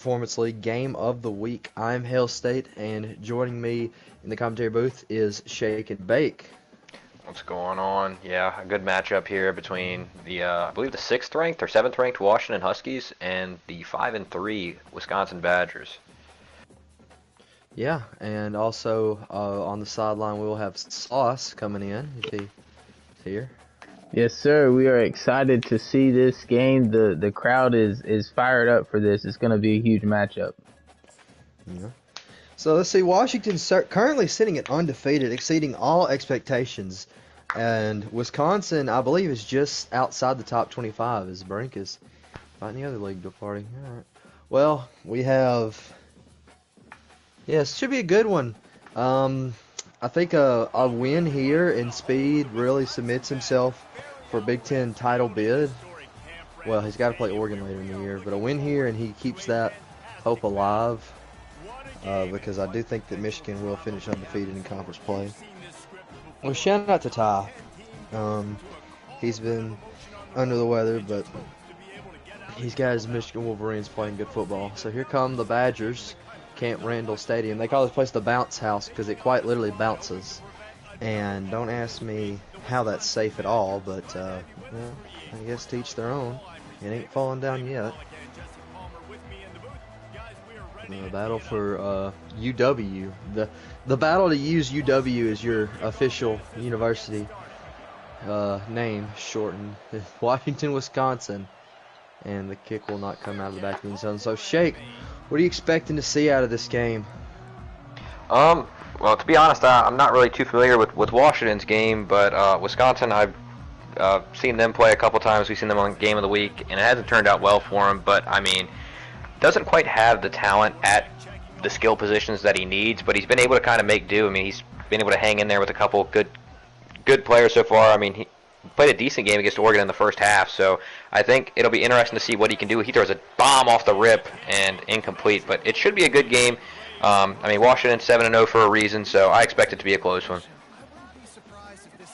Performance League Game of the Week. I'm Hail State, and joining me in the commentary booth is Shake and Bake. What's going on? Yeah, a good matchup here between the I believe the 6th ranked or 7th ranked Washington Huskies and the 5-3 Wisconsin Badgers. Yeah, and also on the sideline we will have Sauce coming in if he's here. Yes, sir. We are excited to see this game. The crowd is fired up for this. It's going to be a huge matchup. Yeah. So let's see. Washington's currently sitting at undefeated, exceeding all expectations, and Wisconsin, I believe, is just outside the top 25 as Brink is fighting the other league party. All right. Well, we have. Yes, should be a good one. I think a win here in Speed really submits himself for a Big Ten title bid. Well, he's got to play Oregon later in the year, but a win here and he keeps that hope alive because I do think that Michigan will finish undefeated in conference play. Well, shout out to Ty. He's been under the weather, but he's got his Michigan Wolverines playing good football. So here come the Badgers. Camp Randall Stadium. They call this place the bounce house because it quite literally bounces. And don't ask me how that's safe at all, but well, I guess to each their own. It ain't falling down yet. The battle for UW. The battle to use UW as your official university name shortened. Washington, Wisconsin. And the kick will not come out of the back of the end zone. So, Shake, what are you expecting to see out of this game? Well, to be honest, I'm not really too familiar with Washington's game, but Wisconsin, I've seen them play a couple times. We've seen them on Game of the Week, and it hasn't turned out well for him. But, I mean, doesn't quite have the talent at the skill positions that he needs, but he's been able to kind of make do. I mean, he's been able to hang in there with a couple good players so far. I mean, he played a decent game against Oregon in the first half, so I think it'll be interesting to see what he can do. He throws a bomb off the rip and incomplete, but it should be a good game. I mean, Washington's 7-0 for a reason, so I expect it to be a close one.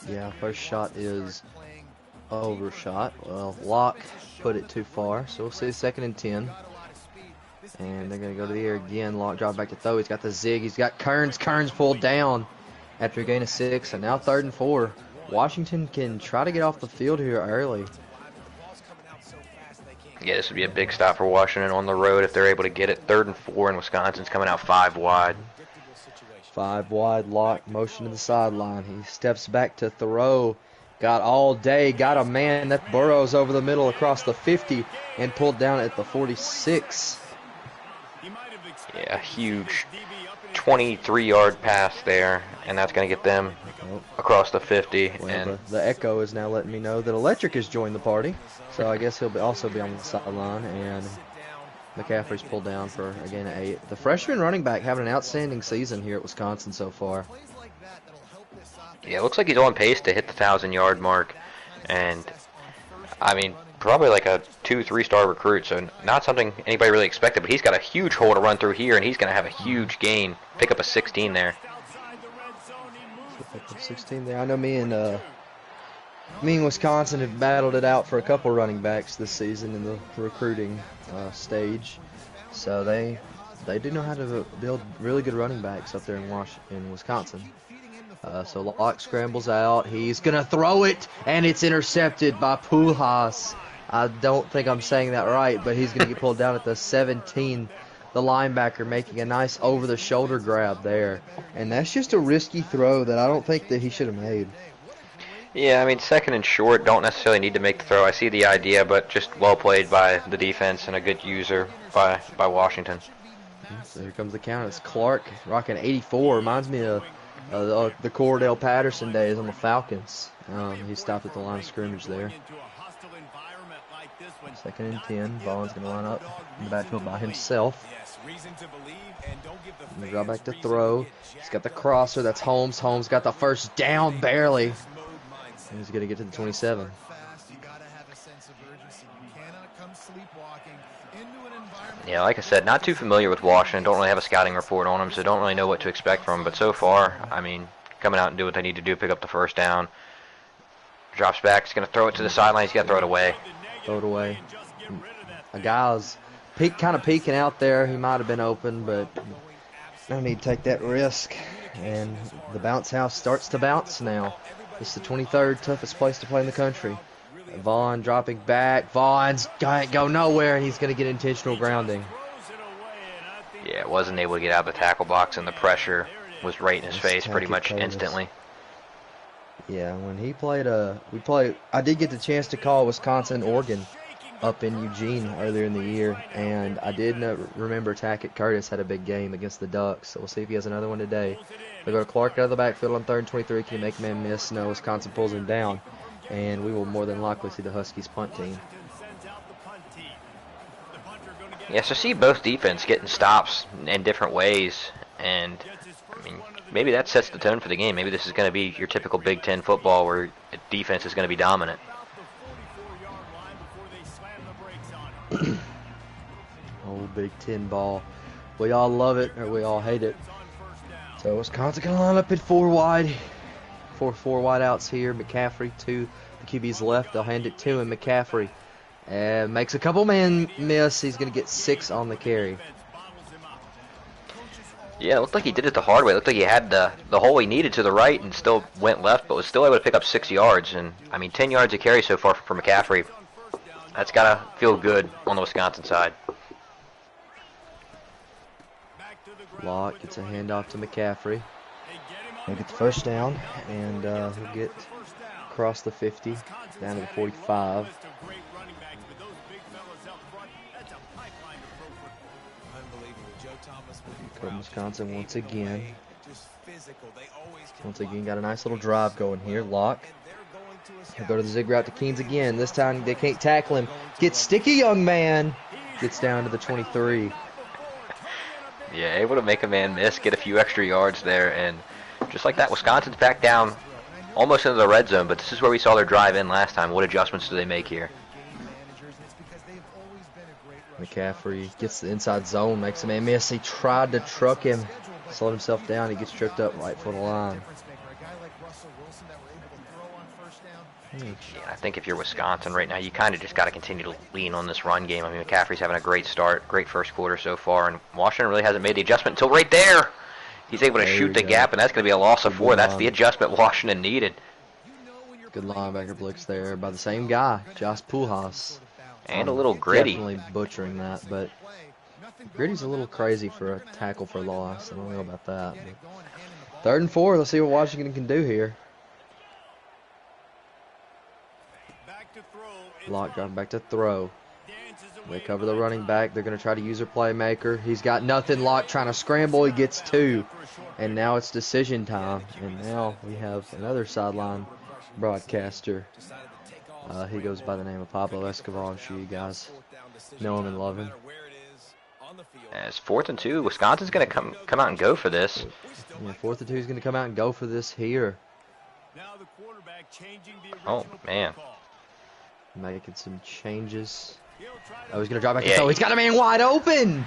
Yeah, first shot is overshot. Well, Locke put it too far, so we'll see 2nd and 10. And they're going to go to the air again. Locke drop back to throw. He's got the zig. He's got Kearns. Kearns pulled down after a gain of 6, and now 3rd and 4. Washington can try to get off the field here early. Yeah, this would be a big stop for Washington on the road if they're able to get it. 3rd and 4, and Wisconsin's coming out 5 wide. 5 wide, Lock, motion to the sideline. He steps back to throw. Got all day, got a man that burrows over the middle across the 50 and pulled down at the 46. Yeah, huge 23-yard pass there, and that's going to get them across the 50. Well, and the echo is now letting me know that Electric has joined the party, so I guess he'll also be on the sideline, and McCaffrey's pulled down for a gain of 8. The freshman running back having an outstanding season here at Wisconsin so far. Yeah, it looks like he's on pace to hit the 1,000-yard mark, and I mean, probably like a 2-3-star recruit, so not something anybody really expected, but he's got a huge hole to run through here, and he's going to have a huge gain. Pick up a 16 there. 16 there. I know me and Wisconsin have battled it out for a couple running backs this season in the recruiting stage. So they do know how to build really good running backs up there in Wisconsin. So Locke scrambles out. He's going to throw it, and it's intercepted by Pujas. I don't think I'm saying that right, but he's going to get pulled down at the 17. The linebacker making a nice over-the-shoulder grab there. And that's just a risky throw that I don't think that he should have made. Yeah, I mean, 2nd and short, don't necessarily need to make the throw. I see the idea, but just well played by the defense and a good user by Washington. So here comes the count. It's Clark rocking 84. Reminds me of the Cordell Patterson days on the Falcons. He stopped at the line of scrimmage there. 2nd and 10. Vaughn's going to line up in the backfield by himself. He'll draw back to throw. He's got the crosser. That's Holmes. Holmes got the first down barely. And he's going to get to the 27. Yeah, like I said, not too familiar with Washington. Don't really have a scouting report on them, so don't really know what to expect from them. But so far, I mean, coming out and do what they need to do, pick up the first down. Drops back. He's going to throw it to the sideline. He's got to throw it away. Throw it away. A guy's kind of peeking out there. He might have been open, but no need to take that risk. And the bounce house starts to bounce now. It's the 23rd toughest place to play in the country. Vaughn dropping back. Vaughn's can't go nowhere, and he's going to get intentional grounding. Yeah, wasn't able to get out of the tackle box, and the pressure was right in his face pretty much instantly. Yeah, when he played, I did get the chance to call Wisconsin-Oregon up in Eugene earlier in the year, and I did remember Tackett Curtis had a big game against the Ducks, so we'll see if he has another one today. They go to Clark out of the backfield on 3rd and 23. Can he make a man miss? No, Wisconsin pulls him down, and we will more than likely see the Huskies punt team. Yeah, so see both defense getting stops in different ways, and I mean, maybe that sets the tone for the game. Maybe this is going to be your typical Big Ten football where defense is going to be dominant. Old Big Ten ball. We all love it, or we all hate it. So Wisconsin going to line up at 4 wide. 4 wide outs here. McCaffrey to the QB's left. They'll hand it to him. McCaffrey makes a couple man miss. He's going to get 6 on the carry. Yeah, it looked like he did it the hard way. It looked like he had the hole he needed to the right and still went left, but was still able to pick up 6 yards. And, I mean, 10 yards a carry so far for McCaffrey. That's got to feel good on the Wisconsin side. Locke gets a handoff to McCaffrey. He'll get the first down, and he'll get across the 50, down to the 45. Come Wisconsin once again. Once again, got a nice little drive going here. Locke. He'll go to the zig route to Keens again. This time they can't tackle him. Gets sticky, young man. Gets down to the 23. Yeah, able to make a man miss, get a few extra yards there, and just like that, Wisconsin's back down almost into the red zone, but this is where we saw their drive in last time. What adjustments do they make here? McCaffrey gets the inside zone, makes a man miss. He tried to truck him, slowed himself down. He gets tripped up right for the line. Yeah, I think if you're Wisconsin right now, you kind of just got to continue to lean on this run game. I mean, McCaffrey's having a great start, great first quarter so far, and Washington really hasn't made the adjustment until right there. He's able to shoot the gap, and that's going to be a loss of 4. That's the adjustment Washington needed. Good linebacker blitz there by the same guy, Josh Pujols. And a little Gritty. Definitely butchering that, but Gritty's a little crazy for a tackle for loss. I don't know about that. But 3rd and 4. Let's see what Washington can do here. Locke driving back to throw. They cover the running back. They're going to try to use their playmaker. He's got nothing. Locke trying to scramble. He gets 2. And now it's decision time. And now we have another sideline broadcaster. He goes by the name of Pablo Escobar. I'm sure you guys know him and love him. As 4th and 2, Wisconsin's going to come out and go for this. Yeah, 4th and 2 is going to come out and go for this here. Oh, man. Making some changes. Oh, he's going to drop back and throw. He's got a man wide open.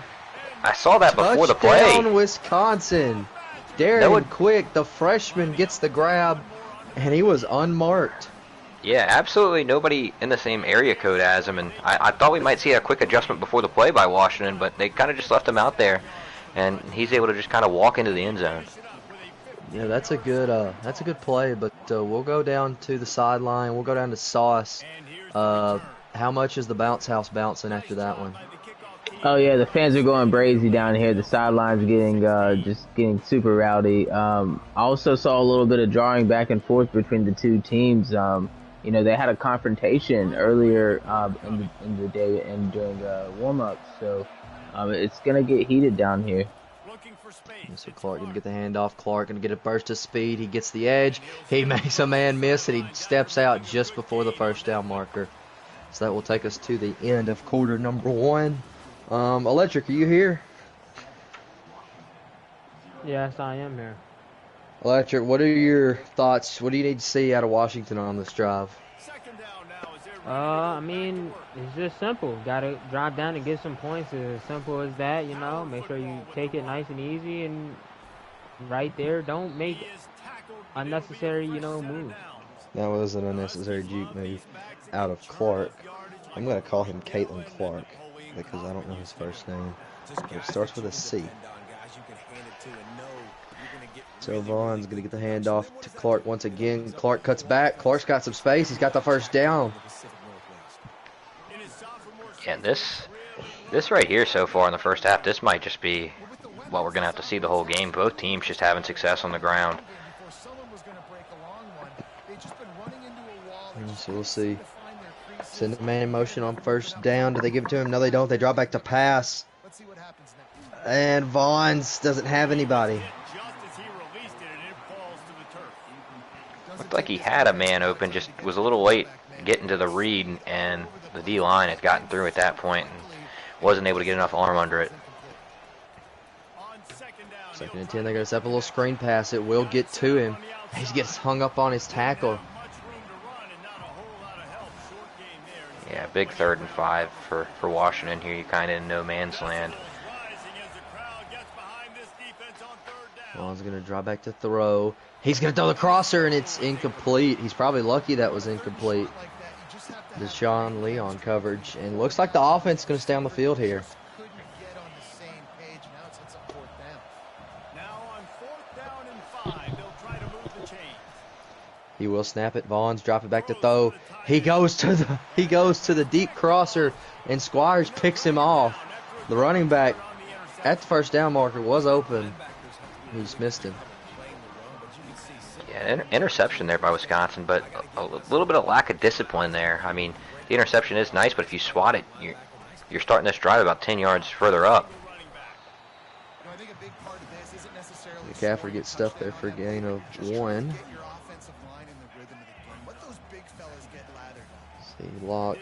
I saw that before the play. Touchdown, Wisconsin. Darren Quick, the freshman, gets the grab, and he was unmarked. Yeah, absolutely nobody in the same area code as him, and I thought we might see a quick adjustment before the play by Washington, but they kind of just left him out there, and he's able to just kind of walk into the end zone. Yeah, that's a good play, but we'll go down to the sideline. We'll go down to Sauce. How much is the bounce house bouncing after that one? Oh yeah, the fans are going crazy down here. The sideline's getting super rowdy. I also saw a little bit of drawing back and forth between the two teams. You know, they had a confrontation earlier in the day and during warm-ups, so it's gonna get heated down here. So Clark gonna get the handoff. Clark gonna get a burst of speed. He gets the edge. He makes a man miss, and he steps out just before the first down marker. So that will take us to the end of quarter number 1. Electric, are you here? Yes, I am here. Electric, what are your thoughts? What do you need to see out of Washington on this drive? I mean, it's just simple. Gotta drive down and get some points. It's as simple as that, you know. Make sure you take it nice and easy, and right there, don't make unnecessary, moves. That was an unnecessary juke move out of Clark. I'm going to call him Caitlin Clark. because I don't know his first name. But it starts with a C. So Vaughn's going to get the handoff to Clark once again. Clark cuts back. Clark's got some space. He's got the first down. Yeah, this right here so far in the first half, this might just be what we're going to have to see the whole game. Both teams just having success on the ground. So we'll see. Send the man in motion on first down. Do they give it to him? No, they don't. They drop back to pass. And Vaughn's doesn't have anybody. Looked like he had a man open, just was a little late getting to the read, and the D-line had gotten through at that point and wasn't able to get enough arm under it. 2nd and 10, they're going to set up a little screen pass. It will get to him. He gets hung up on his tackle. Yeah, big 3rd and 5 for Washington here. You're kind of in no man's land. Vaughn's going to draw back to throw. He's going to throw the crosser, and it's incomplete. He's probably lucky that was incomplete. Deshaun Lee on coverage. And looks like the offense is going to stay on the field here. He will snap it. Vaughn's drop it back to throw. He goes to the deep crosser, and Squires picks him off. The running back at the first down marker was open. He just missed him. Yeah, interception there by Wisconsin, but a little bit of lack of discipline there. I mean, the interception is nice, but if you swat it, you're starting this drive about 10 yards further up. McCaffrey gets stuffed there for a gain of 1. See, Locke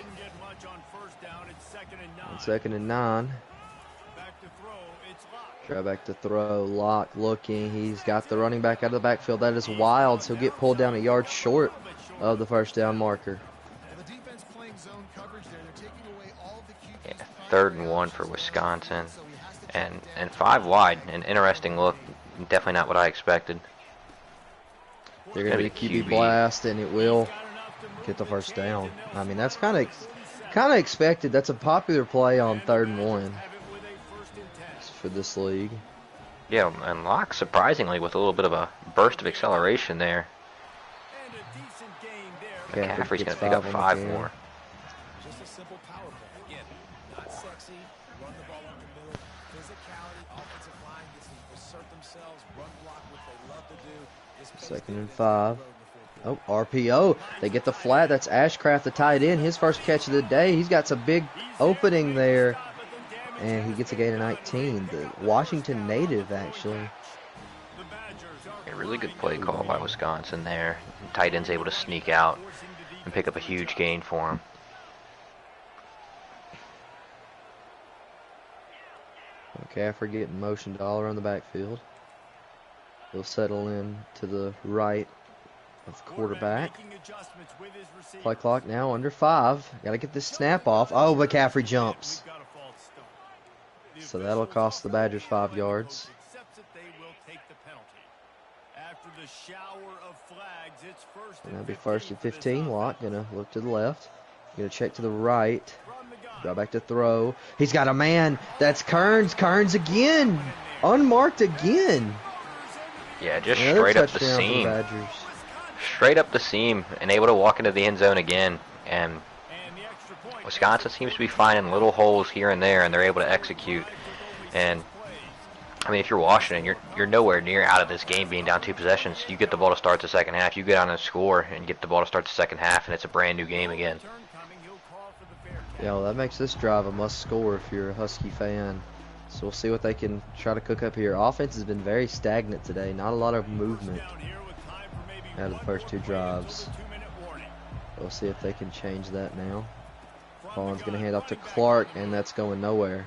on 2nd and 9. Try back to throw. Locke looking. He's got the running back out of the backfield. That is wild. So he'll get pulled down a yard short of the first down marker. Yeah, 3rd and 1 for Wisconsin. And 5 wide. An interesting look. Definitely not what I expected. They're going to be QB blast, and it will get the first down. I mean, that's kind of expected. That's a popular play on 3rd and 1 for this league. Yeah, and Locke surprisingly with a little bit of a burst of acceleration there. McCaffrey's going to pick up 5 more. Just a simple power play. Again, not sexy, run the ball up the middle, physicality, offensive line gets to assert themselves, run block, what they love to do. 2nd and 5. Oh, RPO. They get the flat. That's Ashcraft, the tight end. His first catch of the day. He's got some big opening there. And he gets a gain of 19. The Washington native, actually. A really good play call by Wisconsin there. Tight end's able to sneak out and pick up a huge gain for him. McCaffrey getting motioned all around the backfield. He'll settle in to the right of the quarterback. Play clock now under 5. Got to get this snap off. Oh, McCaffrey jumps. So that'll cost the Badgers 5 yards. And that'll be 1st and 15. Locke gonna look to the left. Gonna check to the right. Go back to throw. He's got a man. That's Kearns. Kearns again. Unmarked again. Yeah, just straight up the seam. Straight up the seam and able to walk into the end zone again. And Wisconsin seems to be finding little holes here and there, and they're able to execute. And I mean, if you're Washington, you're nowhere near out of this game being down 2 possessions. You get the ball to start the second half. You get on and score and get the ball to start the second half, and it's a brand new game again. Yeah, well, that makes this drive a must score if you're a Husky fan. So we'll see what they can try to cook up here. Offense has been very stagnant today. Not a lot of movement out of the first 2 drives. We'll see if they can change that now. Vaughn's going to hand off to Clark, and that's going nowhere.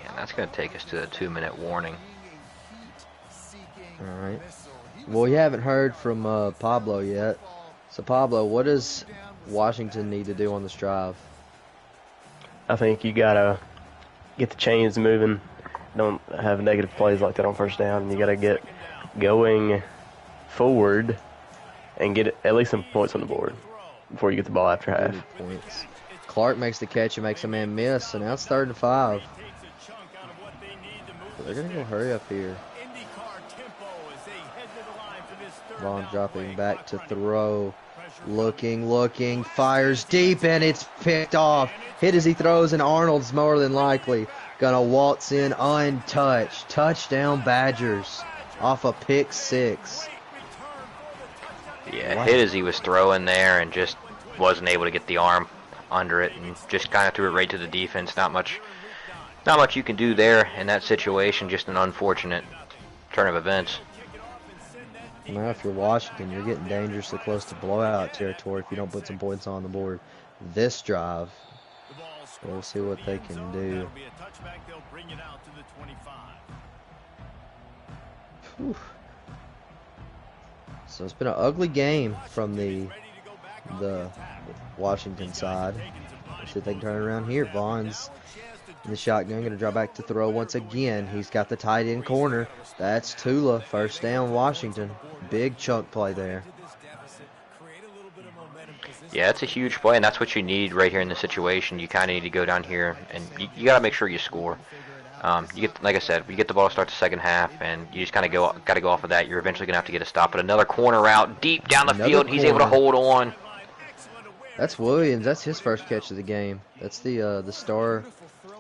Yeah, and that's going to take us to the 2-minute warning. All right. Well, we haven't heard from Pablo yet. So, Pablo, what does Washington need to do on this drive? I think you got to get the chains moving. Don't have negative plays like that on first down. You got to get going forward and get at least some points on the board. before you get the ball after They half. need points. Clark makes the catch and makes a man miss, so now it's 3rd and 5. But they're going to go hurry up here. Vaughn dropping back to throw. Looking, fires deep, and it's picked off. Hit as he throws, and Arnold's more than likely gonna waltz in untouched. Touchdown Badgers off a pick 6. Yeah, hit as he was throwing there and just wasn't able to get the arm under it and just kind of threw it right to the defense. Not much you can do there in that situation. Just an unfortunate turn of events. Now, if you're Washington, you're getting dangerously close to blowout territory if you don't put some points on the board this drive. We'll see what they can do. Whew. So it's been an ugly game from the Washington side. Let's see if they can turn it around here. Vaughn's in the shotgun, going to draw back to throw once again. He's got the tight end corner. That's Tula. 1st down, Washington. Big chunk play there. Yeah, it's a huge play, and that's what you need right here in this situation. You kind of need to go down here, and you got to make sure you score. You get, like I said, you get the ball to start the second half, and you just kind of got to go off of that. You're eventually going to have to get a stop. But another corner route deep down the field, he's able to hold on. That's Williams. That's his first catch of the game. That's the star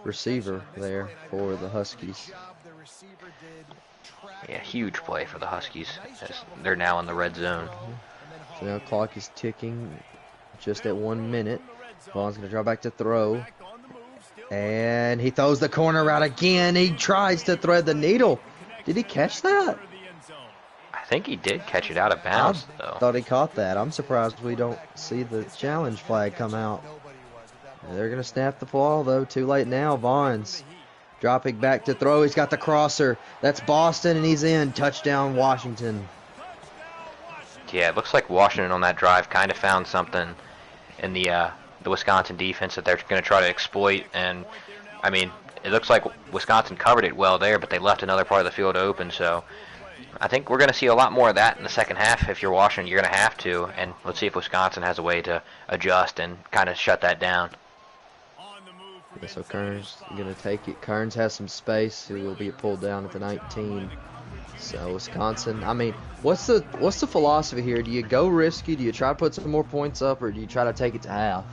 receiver there for the Huskies. Yeah, huge play for the Huskies. They're now in the red zone. So now clock is ticking just at 1 minute. Vaughn's going to draw back to throw. And he throws the corner route again. He tries to thread the needle. Did he catch that? I think he did catch it out of bounds, though. Thought he caught that. I'm surprised we don't see the challenge flag come out. They're going to snap the ball, though. Too late now. Vaughn's dropping back to throw. He's got the crosser. That's Boston, and he's in. Touchdown, Washington. Yeah, it looks like Washington on that drive kind of found something in the Wisconsin defense that they're going to try to exploit. And, I mean, it looks like Wisconsin covered it well there, but they left another part of the field open. So I think we're going to see a lot more of that in the second half. If you're Washington, you're going to have to. And let's see if Wisconsin has a way to adjust and kind of shut that down. Yeah, so Kearns going to take it. Kearns has some space. He will be pulled down at the 19. So Wisconsin, I mean, what's the philosophy here? Do you go risky? Do you try to put some more points up, or do you try to take it to half?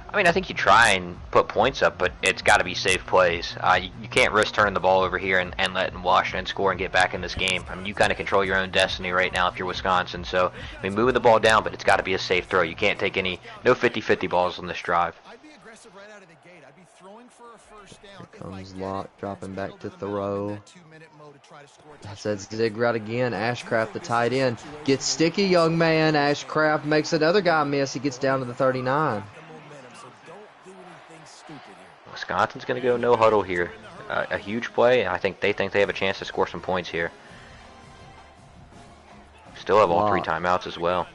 I mean, I think you try and put points up, but it's got to be safe plays. You can't risk turning the ball over here and letting Washington score and get back in this game. I mean, you kind of control your own destiny right now if you're Wisconsin. So, I mean, moving the ball down, but it's got to be a safe throw. You can't take no 50-50 balls on this drive. Here comes Locke dropping back to throw. That's that zig route again. Ashcraft, the tight end, gets sticky, young man. Ashcraft makes another guy miss. He gets down to the 39. Wisconsin's going to go no huddle here. A huge play, and I think they have a chance to score some points here. Still have all 3 timeouts as well.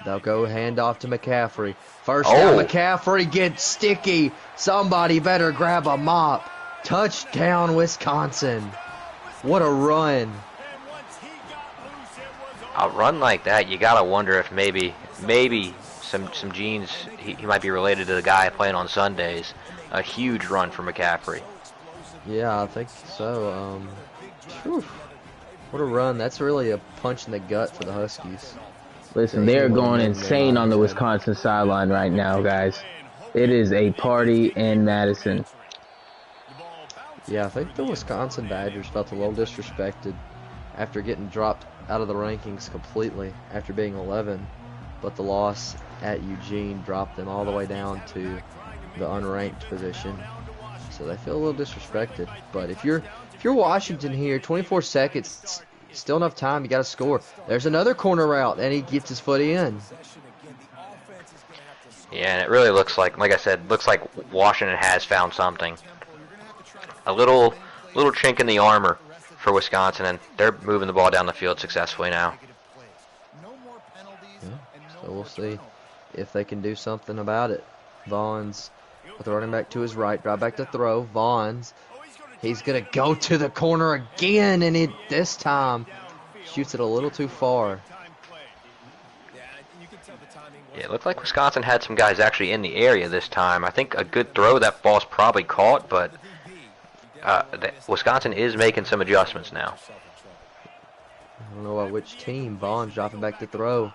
They'll go handoff to McCaffrey. First down, McCaffrey gets sticky. Somebody better grab a mop. Touchdown, Wisconsin. What a run. A run like that, you got to wonder if maybe some genes, he might be related to the guy playing on Sundays. A huge run for McCaffrey. Yeah, I think so. What a run. That's really a punch in the gut for the Huskies. Listen, they're going insane on the Wisconsin sideline right now, guys. It is a party in Madison. Yeah, I think the Wisconsin Badgers felt a little disrespected after getting dropped out of the rankings completely after being 11. But the loss at Eugene dropped them all the way down to the unranked position. So they feel a little disrespected. But if you're Washington here, 24 seconds, still enough time, you got to score. There's another corner route, and he gets his foot in. Yeah, and it really looks like I said, looks like Washington has found something. A little chink in the armor for Wisconsin, and they're moving the ball down the field successfully now. Yeah, so we'll see if they can do something about it. Vaughn's with the running back to his right, drive back to throw. Vaughn's, he's going to go to the corner again, and this time shoots it a little too far. Yeah, it looked like Wisconsin had some guys actually in the area this time. I think a good throw, that ball's probably caught, but Wisconsin is making some adjustments now. I don't know which team. Vaughn's dropping back to throw.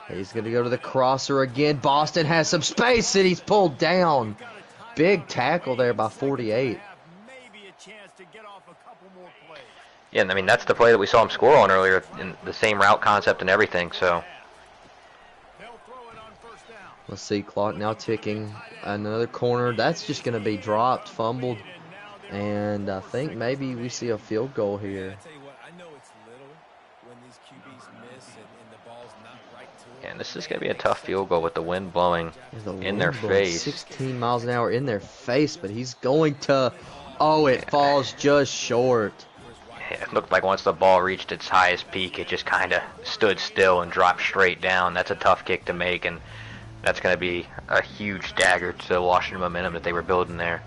He's going to go to the crosser again. Boston has some space, and he's pulled down. Big tackle there by 48. Yeah, and I mean, that's the play that we saw him score on earlier, in the same route concept and everything, so. Let's see, clock now ticking. Another corner. That's just going to be dropped, fumbled. And I think maybe we see a field goal here. Yeah, and this is going to be a tough field goal with the wind blowing in their face. 16 miles an hour in their face, but he's going to... Oh, it falls just short. Yeah, it looked like once the ball reached its highest peak, it just kind of stood still and dropped straight down. That's a tough kick to make, and that's going to be a huge dagger to the Washington momentum that they were building there.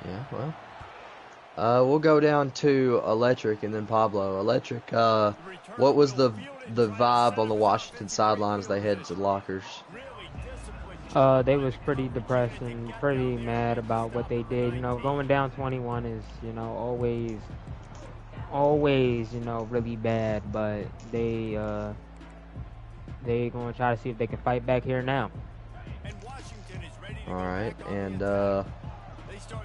Yeah, well, we'll go down to Electric and then Pablo. Electric, what was the vibe on the Washington sideline as they headed to the lockers? They was pretty depressed and pretty mad about what they did. You know, going down 21 is, you know, always, you know, really bad. But they gonna try to see if they can fight back here now. All right, and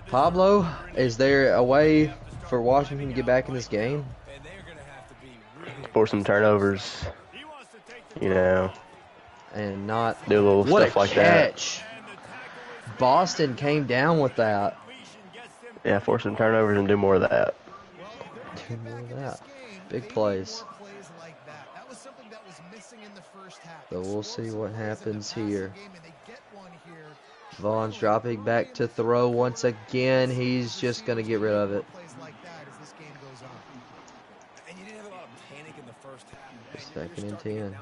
Pablo, is there a way for Washington to get back in this game? Force some turnovers, you know, and not do a little stuff like that. Catch! Boston came down with that. Yeah, force some turnovers and do more of that. Do more of that. Big plays. So we'll see what happens here. Vaughn's dropping back to throw once again. He's just going to get rid of it. Second and 10.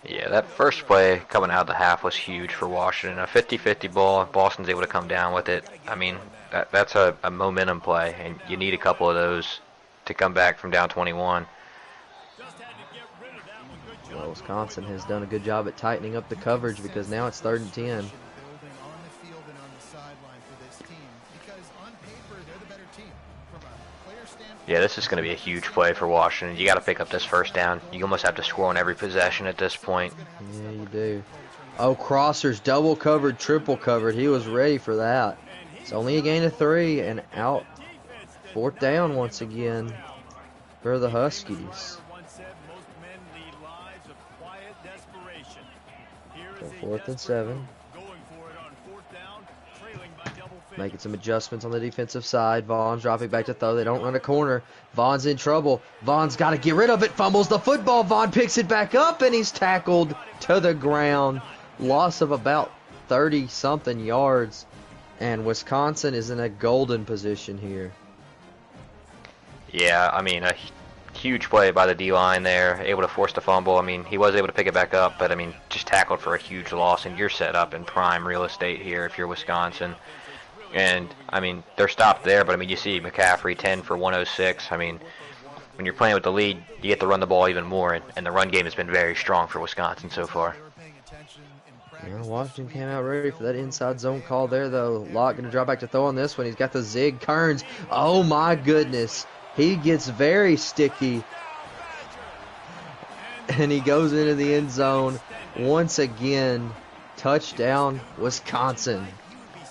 Yeah, that first play coming out of the half was huge for Washington. A 50-50 ball. Boston's able to come down with it. I mean, that's a momentum play, and you need a couple of those to come back from down 21. Well, Wisconsin has done a good job at tightening up the coverage because now it's 3rd and 10. Yeah, this is going to be a huge play for Washington. You got to pick up this first down. You almost have to score on every possession at this point. Yeah, you do. Oh, Crosser's double covered, triple covered. He was ready for that. It's only a gain of 3 and out. 4th down once again for the Huskies. So 4th and 7. Making some adjustments on the defensive side. Vaughn's dropping back to throw. They don't run a corner. Vaughn's in trouble. Vaughn's got to get rid of it. Fumbles the football. Vaughn picks it back up, and he's tackled to the ground. Loss of about 30-something yards. And Wisconsin is in a golden position here. Yeah, I mean, a huge play by the D-line there. Able to force the fumble. I mean, he was able to pick it back up, but, I mean, just tackled for a huge loss. And you're set up in prime real estate here if you're Wisconsin. And, I mean, they're stopped there, but, I mean, you see McCaffrey 10 for 106. I mean, when you're playing with the lead, you get to run the ball even more, and the run game has been very strong for Wisconsin so far. Yeah, Washington came out ready for that inside zone call there, though. Locke going to drop back to throw on this one. He's got the zig. Kearns, oh, my goodness. He gets very sticky, and he goes into the end zone once again. Touchdown, Wisconsin.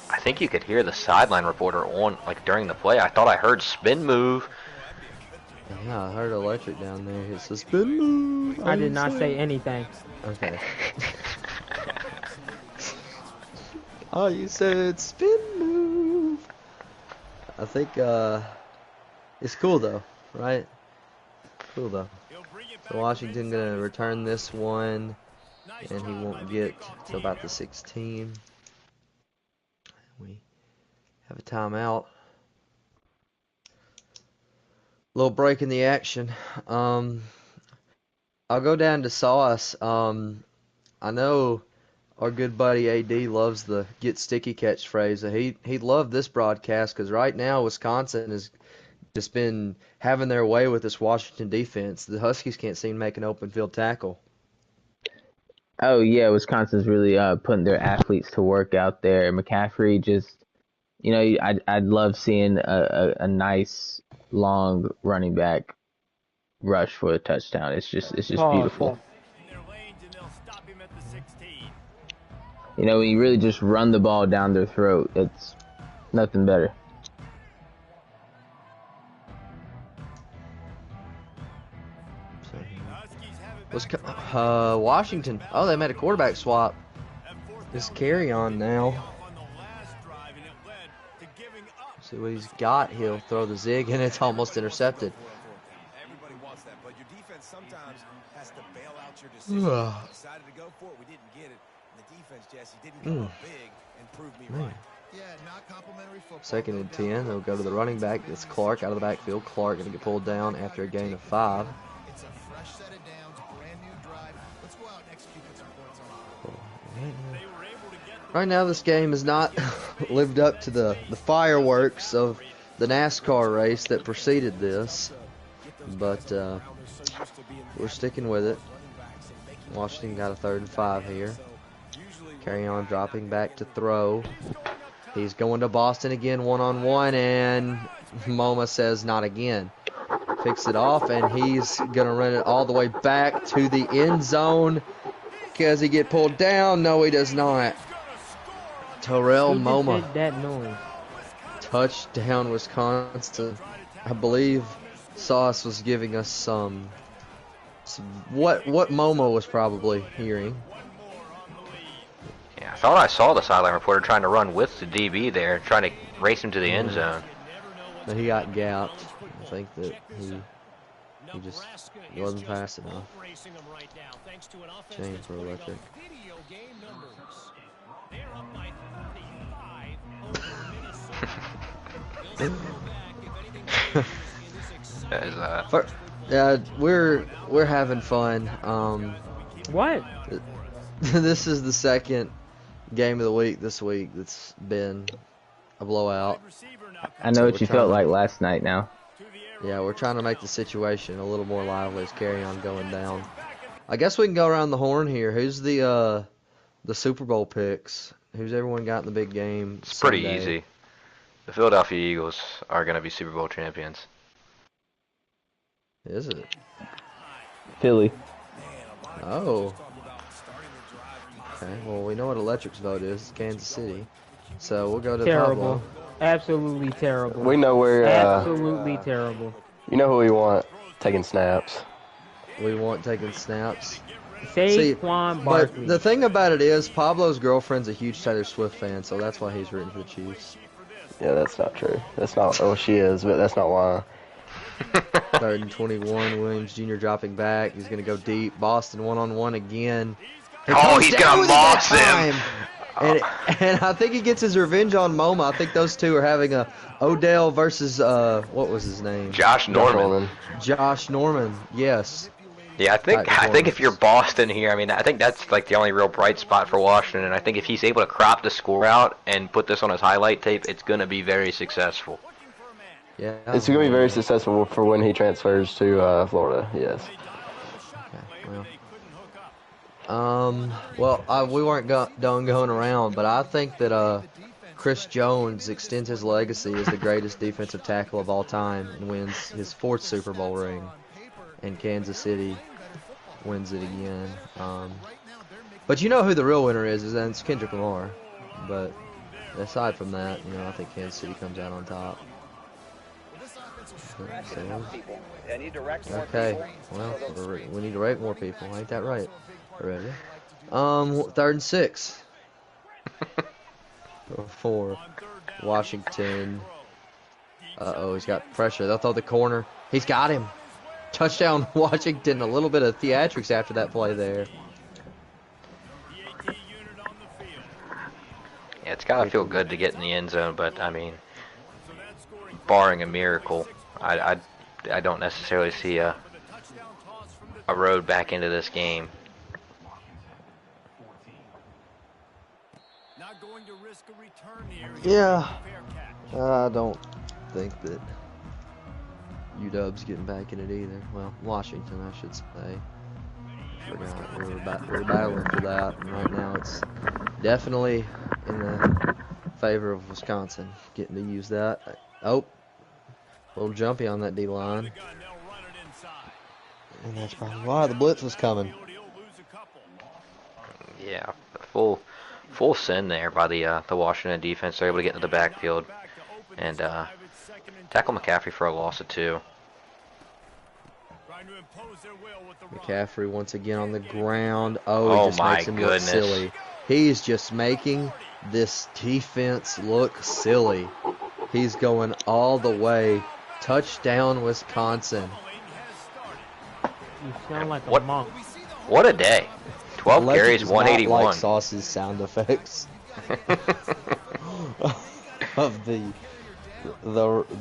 I think you could hear the sideline reporter on, like, during the play. I thought I heard spin move. Yeah, I heard Electric down there. It says spin move. I did not say anything. Okay. Oh, you said spin move. I think it's cool though, right? Cool though. So Washington gonna return this one, and he won't get to about the 16. We have a timeout. Little break in the action. I'll go down to Sauce. I know our good buddy AD loves the get sticky catchphrase. He loved this broadcast because right now Wisconsin is just been having their way with this Washington defense. The Huskies can't seem to make an open field tackle. Oh yeah, Wisconsin's really putting their athletes to work out there. McCaffrey just, I'd love seeing a nice long running back rush for a touchdown. It's just beautiful. When you really just run the ball down their throat, it's nothing better. Washington. Oh, they made a quarterback swap. This carry on now. See what he's got. He'll throw the zig, and it's almost intercepted. Everybody wants that, but your defense sometimes has to bail out your decision. Decided to go for it, we didn't get it. And the defense, Jesse, didn't come up big and prove me right. Yeah, not complimentary football. Second and 10. They'll go to the running back. That's Clark out of the backfield. Clark going to get pulled down after a gain of 5. It's a fresh set of downs, brand new drive. Let's go out and execute some points on it. Right now, this game has not lived up to the fireworks of the NASCAR race that preceded this, but we're sticking with it. Washington got a 3rd and 5 here. Carry on, dropping back to throw. He's going to Boston again, one-on-one, and MoMA says not again. Picks it off, and he's going to run it all the way back to the end zone. Does he get pulled down? No, he does not. Terrell MoMA. Did that noise? Touchdown, Wisconsin. I believe Sauce was giving us some what MoMA was probably hearing. Yeah, I thought I saw the sideline reporter trying to run with the DB there, trying to race him to the end zone. But he got gapped. I think that he just wasn't fast enough. Shame for Electric. We're having fun. What? This is the second game of the week this week that's been a blowout. I know what you felt like last night now. Yeah, we're trying to make the situation a little more lively as carry on going down. I guess we can go around the horn here. Who's the Super Bowl picks? Who's everyone got in the big game? It's pretty easy. The Philadelphia Eagles are going to be Super Bowl champions. Is it? Philly. Oh. Okay, well, we know what Electric's vote is. It's Kansas City. So we'll go to terrible. Pablo. Absolutely terrible. We know where. Absolutely terrible. You know who we want taking snaps. We want taking snaps. Saquon Barkley. But the thing about it is, Pablo's girlfriend's a huge Taylor Swift fan, so that's why he's rooting for the Chiefs. Yeah, that's not true. That's not. Oh, she is, but that's not why. 3rd and 21. Williams Jr. dropping back. He's going to go deep. Boston one-on-one again. He's going to boss him. And I think he gets his revenge on MoMA. I think those two are having a Odell versus, what was his name? Josh Norman. Josh Norman, yes. Yeah, I think if you're Boston here, I mean, I think that's like the only real bright spot for Washington. And I think if he's able to crop the score out and put this on his highlight tape, it's going to be very successul. Yeah, it's going to be very successful for when he transfers to Florida. Yes. Okay, well, we weren't done going around, but I think that Chris Jones extends his legacy as the greatest defensive tackle of all time and wins his 4th Super Bowl ring, and Kansas City wins it again. But you know who the real winner is, and it's Kendrick Lamar. But aside from that, I think Kansas City comes out on top. Okay, well, we need to rate more people. Ain't that right? Ready? 3rd and 6. For Washington. Uh-oh, he's got pressure. They'll throw the corner. He's got him. Touchdown, Washington. A little bit of theatrics after that play there. Yeah, it's got to feel good to get in the end zone, but, I mean, barring a miracle, I don't necessarily see a road back into this game. Yeah, I don't think that UW's getting back in it either. Well, Washington, I should say. Forgot we're battling for that, and right now it's definitely in the favor of Wisconsin getting to use that. Oh, a little jumpy on that D line, and that's probably why the blitz was coming. Yeah, full send there by the Washington defense. They're able to get into the backfield and tackle McCaffrey for a loss of 2. McCaffrey once again on the ground. Oh, he just makes him look silly. He's just making this defense look silly. He's going all the way. Touchdown, Wisconsin. You sound like a monk. What a day. 12 carries, 181. Like Sauce's sound effects of the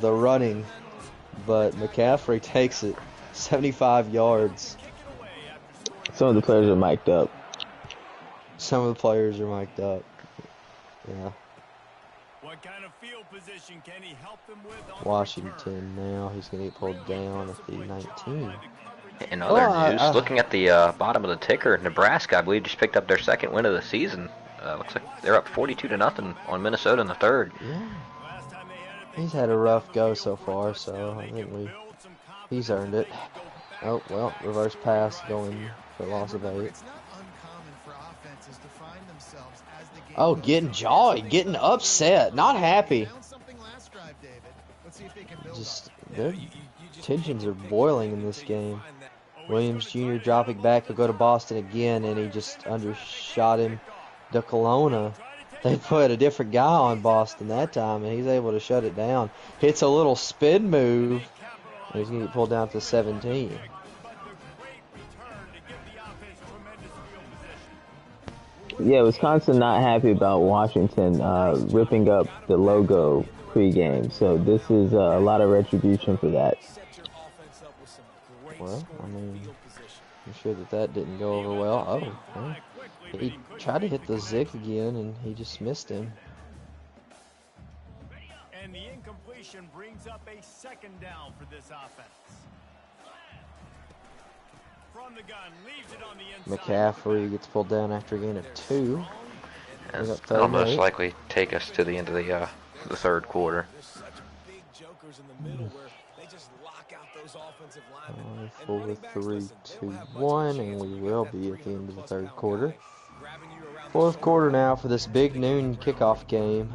running, but McCaffrey takes it 75 yards. Some of the players are mic'd up. Yeah. What kind of field position can he help them with? Washington now. He's going to get pulled down at the 19. In other news, looking at the bottom of the ticker, Nebraska, I believe, just picked up their 2nd win of the season. Looks like they're up 42-0 on Minnesota in the 3rd. Yeah. He's had a rough go so far, so I think he's earned it. Oh, well, reverse pass going for a loss of 8. Oh, getting jawed, getting upset, not happy. Just, their tensions are boiling in this game. Williams Jr. dropping back, he'll go to Boston again, and he just undershot him. DeColona, they put a different guy on Boston that time, and he's able to shut it down. Hits a little spin move, and he's going to get pulled down to 17. Yeah, Wisconsin not happy about Washington ripping up the logo pregame, so this is a lot of retribution for that. Well, I mean, I'm sure that didn't go over well. Oh, well, he tried to hit the zig again, and he just missed him. And the incompletion brings up a 2nd down for this offense. From the gun, leaves it on the inside. McCaffrey gets pulled down after a gain of 2. That'll most likely take us to the end of the 3rd quarter. Full 3, 2, 1, and we will be at the end of the 3rd quarter. 4th quarter now for this big noon kickoff game.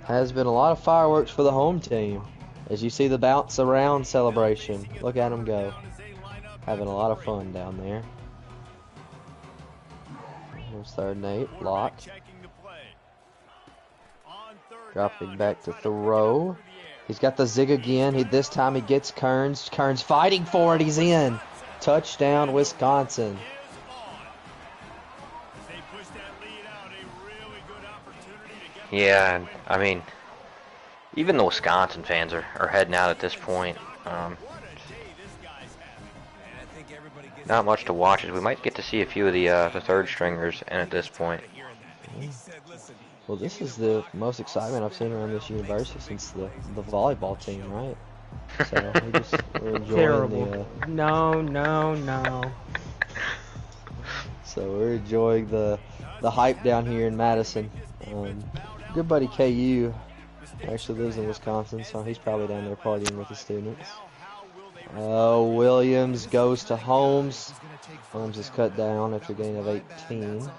Has been a lot of fireworks for the home team. As you see the bounce around celebration. Look at them go. Having a lot of fun down there. Here's 3rd and 8. Lock. Dropping back to throw. He's got the zig again. This time he gets Kearns. Kearns fighting for it. He's in. Touchdown, Wisconsin. Yeah, I mean, even the Wisconsin fans are heading out at this point. Not much to watch as we might get to see a few of the 3rd stringers in at this point. Well, this is the most excitement I've seen around this university since the volleyball team, right? So we're enjoying terrible. No. So we're enjoying the hype down here in Madison. Good buddy KU actually lives in Wisconsin, so he's probably down there partying with the students. Williams goes to Holmes. Holmes is cut down after a gain of 18.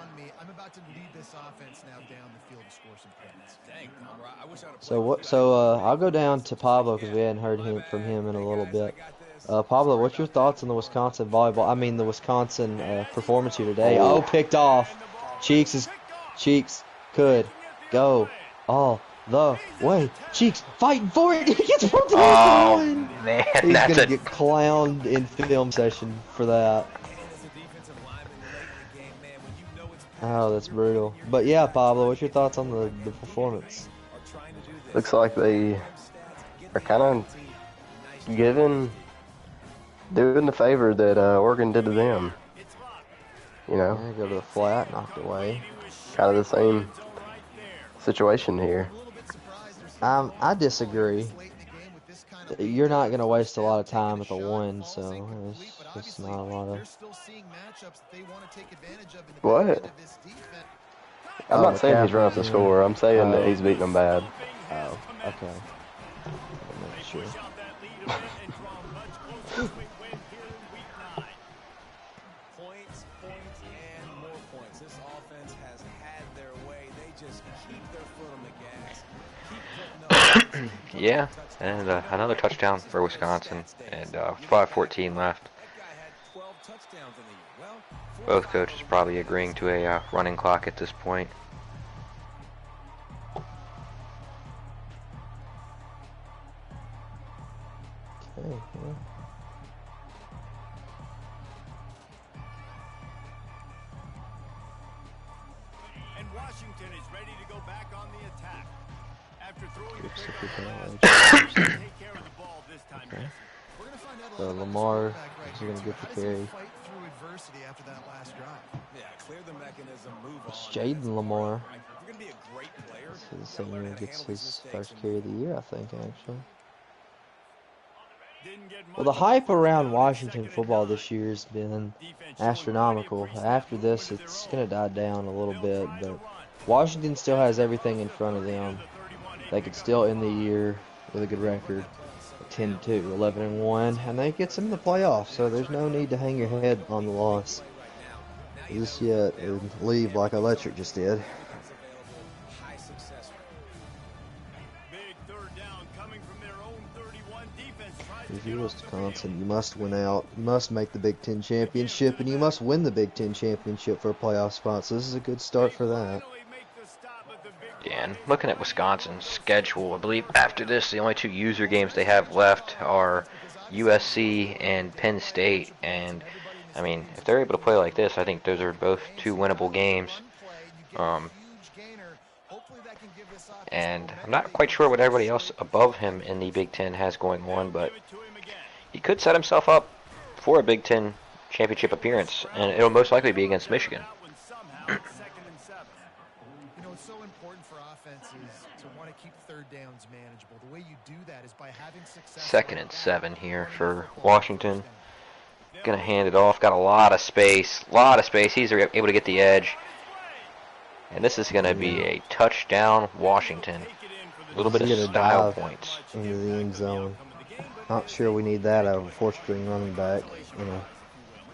So I'll go down to Pablo because we hadn't heard from him in a little bit. Pablo, what's your thoughts on the Wisconsin the Wisconsin performance here today? Oh, picked off. Cheeks could go all the way. Cheeks fighting for it. He gets pulled to the line. Man, he's gonna get clowned in film session for that. Oh, that's brutal. But yeah, Pablo, what's your thoughts on the performance? Looks like they are kind of doing the favor that Oregon did to them. You know, yeah, go to the flat, knocked away. Kind of the same situation here. I disagree. you're not going to waste a lot of time at the 1, so it's not a lot of. They're still seeing matchups that they want to take advantage of in the back What? end of this defense. I'm not saying he's running up McCaffrey's the in. score. I'm saying that he's beating them bad. Oh, okay. I'm not sure. Points, and more points. This offense has had their way. They just keep their foot on the gas. Keep putting up Yeah, and another touchdown for Wisconsin, and 5:14 left. That guy had 12 touchdowns in the year. Well, Both coaches probably agreeing to a running clock at this point. Okay, yeah. And Washington is ready to go back on the attack. After throwing the Looks pick like on we the last got drive, take care of the ball this time, Okay. Jesse. We're going to find out a So lot about this Lamar quarterback right is here, going to too. get How the does he carry. fight through adversity after that last drive? Yeah, clear the mechanism, move It's on. Jaden Lamar. If you're going to be a great player, This is the you gotta same learn year how to gets handle these his mistakes first and carry of the year, I think, actually. Didn't get Well, the much on hype first around down, Washington second and football 9. this year has been Defense showing astronomical. plenty of After pre-snap this, movement of it's their going to own. die down a little They'll bit, try to but run. Washington still has They're everything across in the front of 30 to them. the 31. They could still end the year with a good record, 10-2, 11-1, and they get some in the playoffs. So there's no need to hang your head on the loss just yet and leave like Electric just did. high success rate. Big third down coming from their own 31. Defense tries to If get you're off the Wisconsin, field. you must win out. You must make the Big Ten championship, and you must win the Big Ten championship for a playoff spot. So this is a good start for that. Finally make the stop at the big Yeah, and play. looking at Wisconsin's schedule, I believe after this, the only two user games they have left are USC and Penn State. And, I mean, if they're able to play like this, I think those are both two winnable games. And I'm not quite sure what everybody else above him in the Big Ten has going on, but he could set himself up for a Big Ten championship appearance, and it'll most likely be against Michigan. You know, it's so important for offenses to want to keep third downs manageable. The way you do that is by having success. 2nd and 7 here for Washington. Gonna hand it off. Got a lot of space. He's able to get the edge. And this is gonna be a touchdown, Washington. A little bit of style points. Into the end zone. Not sure we need that out of a four-string running back in a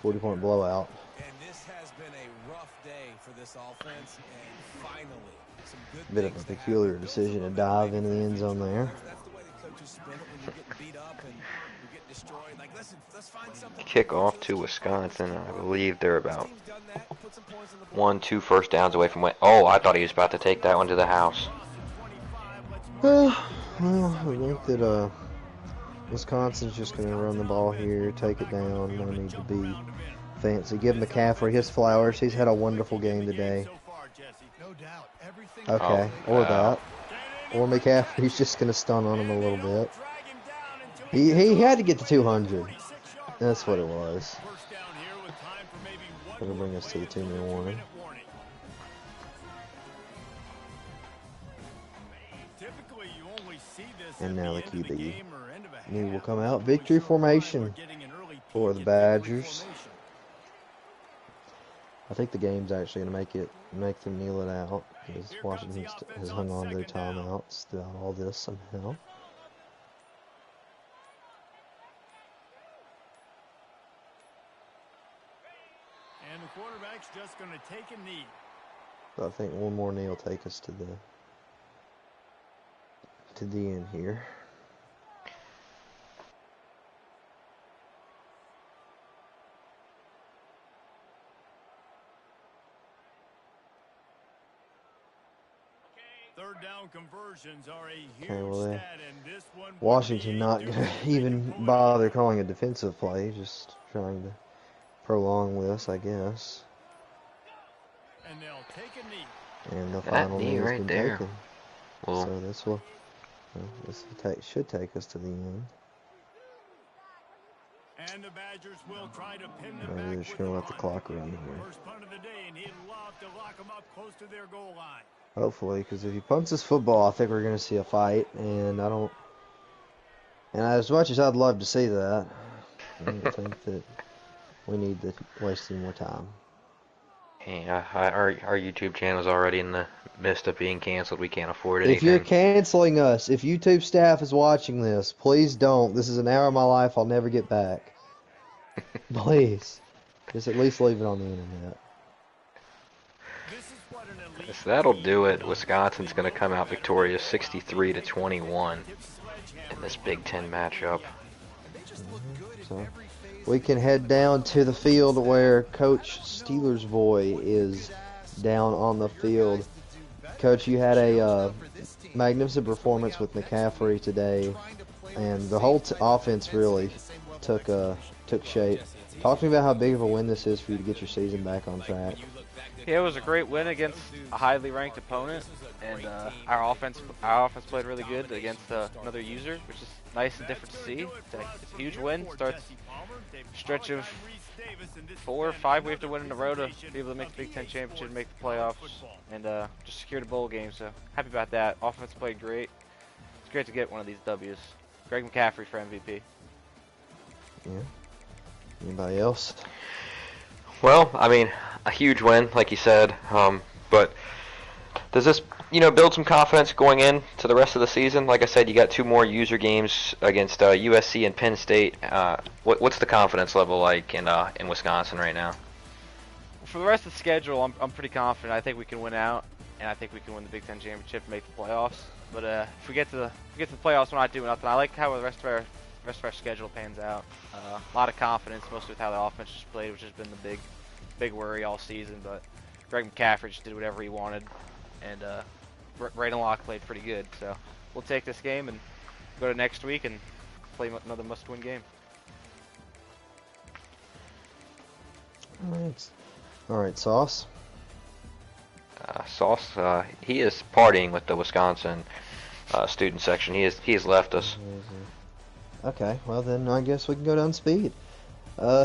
40-point blowout. And this has been a rough day for this offense, and finally, some good Bit of a peculiar decision to dive into the end zone there. That's the way the coaches spin it when you're getting beat up and you're getting destroyed. Like, let's find something. Kick off to Wisconsin. I believe they're about 1-2 first downs away from oh, I thought he was about to take that one to the house. Well, I think that Wisconsin's just going to run the ball here, take it down. No need to be fancy. Give McCaffrey his flowers. He's had a wonderful game today. No doubt. Everything Okay, or that. Or McCaffrey's just going to stun on him a little bit. He had to get to 200. That's what it was. That'll bring us to the 2-minute warning. And now the QB. Knee will come out. Victory formation for the Badgers. I think the game's actually going to make them kneel it out, because Washington has hung on to their timeouts throughout all this somehow. And the quarterback's just going to take a knee. So I think one more knee will take us to the end here. Third down conversions are a huge Okay, well, stat, and this one Washington not going to even bother calling a defensive play, just trying to prolong this, I guess. And they'll take a knee. And the That final knee knee has right been there. taken. Well, So this should take us to the end. And the Badgers will try to pin them Maybe back they're with just going to the let the punt. clock run here. First punt of the day, and he'd love to lock them up close to their goal line. Hopefully, because if he punts this football, I think we're going to see a fight, and And as much as I'd love to see that, I don't think that we need to waste any more time. Yeah, our YouTube channel is already in the midst of being canceled. We can't afford If you're anything. canceling us, if YouTube staff is watching this, please don't. This is an hour of my life I'll never get back. Please. Just at least leave it on the internet. So that'll do it. Wisconsin's going to come out victorious 63-21 in this Big Ten matchup. So we can head down to the field where Coach Steelers Boy is down on the field. Coach, you had a magnificent performance with McCaffrey today, and the whole offense really took shape. Talk to me about how big of a win this is for you to get your season back on track. Yeah, it was a great win against a highly ranked opponent, and our offense played really good against another user, which is nice and different to see. It's a huge win. Starts a stretch of 4 or 5 we have to win in a row to be able to make the Big Ten championship, make the playoffs, and just secured a bowl game. So happy about that. Offense played great. It's great to get one of these W's. Greg McCaffrey for MVP. Yeah. Anybody else? Well, I mean, a huge win, like you said, but does this, build some confidence going into the rest of the season? Like I said, you got 2 more user games against USC and Penn State. What's the confidence level like in Wisconsin right now? For the rest of the schedule, I'm pretty confident. I think we can win out, and I think we can win the Big Ten championship and make the playoffs. But if we get to the playoffs, we're not doing nothing. I like how the rest of our schedule pans out. A lot of confidence, mostly with how the offense just played, which has been the big worry all season. But Greg McCaffrey just did whatever he wanted, and Braden Locke played pretty good. So we'll take this game and go to next week and play another must-win game. All right, Sauce. Sauce, he is partying with the Wisconsin student section. He has left us. Okay, well then I guess we can go down Speed.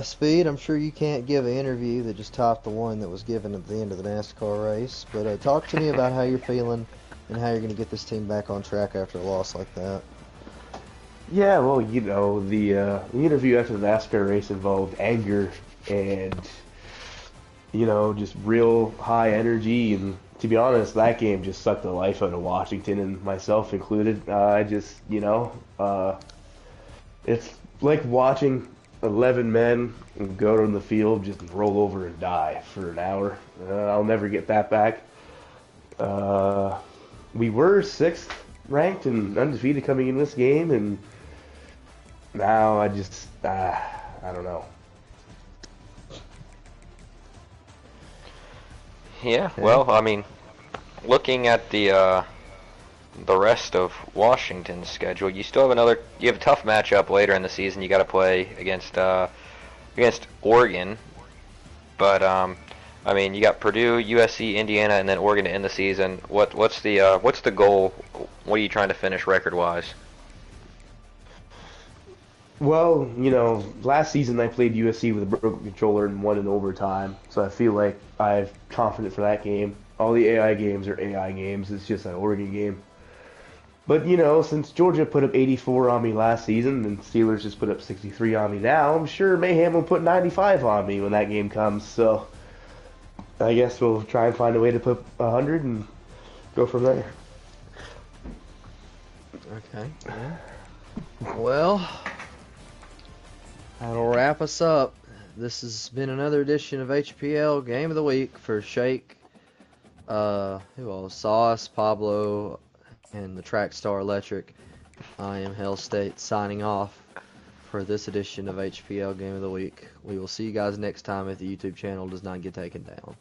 Speed, I'm sure you can't give an interview that just topped the one that was given at the end of the NASCAR race, but talk to me about how you're feeling and how you're going to get this team back on track after a loss like that. Yeah, well, the interview after the NASCAR race involved anger and, just real high energy. And to be honest, that game just sucked the life out of Washington, and myself included. It's like watching 11 men go on the field, just roll over and die for an hour. I'll never get that back. We were 6th ranked and undefeated coming in this game, and now I don't know. Yeah, well, I mean, looking at the rest of Washington's schedule, you have a tough matchup later in the season. You got to play against Oregon, but I mean, you got Purdue, USC, Indiana, and then Oregon to end the season. What's the goal? What are you trying to finish record-wise? Well, last season I played USC with a broken controller and won in overtime, so I feel like I'm confident for that game. All the AI games are AI games. It's just an Oregon game. But, since Georgia put up 84 on me last season and Steelers just put up 63 on me now, I'm sure Mayhem will put 95 on me when that game comes. So I guess we'll try and find a way to put 100 and go from there. Okay. Yeah. Well, that'll wrap us up. This has been another edition of HPL Game of the Week for Shake, who else? Sauce, Pablo, and the Track Star Electric. I am Hell State signing off for this edition of HPL Game of the Week. We will see you guys next time if the YouTube channel does not get taken down.